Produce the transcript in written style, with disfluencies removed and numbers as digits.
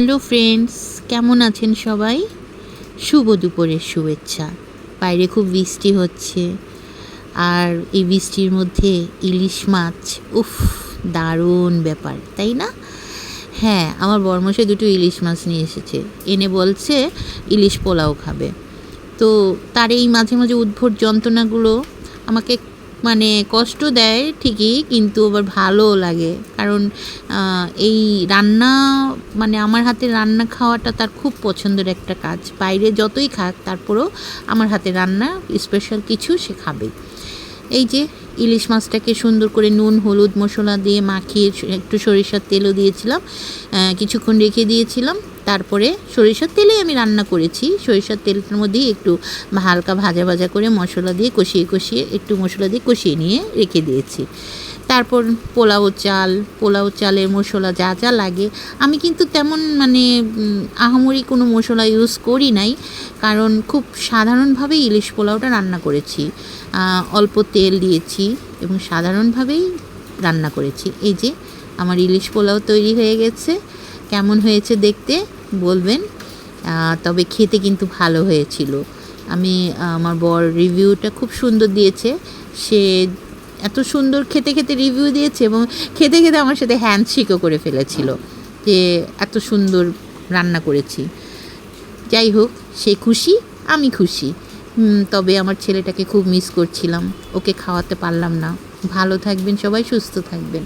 Hello friends, কেমন আছেন সবাই? শুভ দুপুরের শুভেচ্ছা। বাইরে খুব বৃষ্টি হচ্ছে, আর এই বৃষ্টির মধ্যে ইলিশ মাছ, উফ, দারুণ ব্যাপার, তাই না? হ্যাঁ, আমার বরমশাই দুটো ইলিশ মাছ নিয়ে এসেছে, এনে বলছে ইলিশ পোলাও খাবে। তো তার এই মাঝে মাঝে উদ্ভট যন্ত্রণাগুলো আমাকে মানে কষ্ট দেয় ঠিকই, কিন্তু আবার ভালোও লাগে। কারণ এই রান্না মানে আমার হাতে রান্না খাওয়াটা তার খুব পছন্দের একটা কাজ। বাইরে যতই খাক তারপরেও আমার হাতে রান্না স্পেশাল কিছু সে খাবেই। এই যে ইলিশ মাছটাকে সুন্দর করে নুন হলুদ মশলা দিয়ে মাখিয়ে একটু সরিষার তেলও দিয়েছিলাম, কিছুক্ষণ রেখে দিয়েছিলাম। তারপরে সরিষার তেলেই আমি রান্না করেছি। সরিষার তেলটার মধ্যেই একটু হালকা ভাজা ভাজা করে মশলা দিয়ে কষিয়ে একটু মশলা দিয়ে কষিয়ে নিয়ে রেখে দিয়েছি। তারপর পোলাও চালের মশলা যা যা লাগে, আমি কিন্তু তেমন মানে আহামরি কোনো মশলা ইউজ করি নাই, কারণ খুব সাধারণভাবেই ইলিশ পোলাওটা রান্না করেছি। অল্প তেল দিয়েছি এবং সাধারণভাবেই রান্না করেছি। এই যে আমার ইলিশ পোলাও তৈরি হয়ে গেছে। কেমন হয়েছে দেখতে বলবেন, তবে খেতে কিন্তু ভালো হয়েছিল। আমার বর রিভিউটা খুব সুন্দর দিয়েছে। সে এত সুন্দর খেতে খেতে রিভিউ দিয়েছে এবং খেতে খেতে আমার সাথে হ্যান্ডশেকও করে ফেলেছিল যে এত সুন্দর রান্না করেছি। যাই হোক, সে খুশি, আমি খুশি। তবে আমার ছেলেটাকে খুব মিস করছিলাম, ওকে খাওয়াতে পারলাম না। ভালো থাকবেন সবাই, সুস্থ থাকবেন।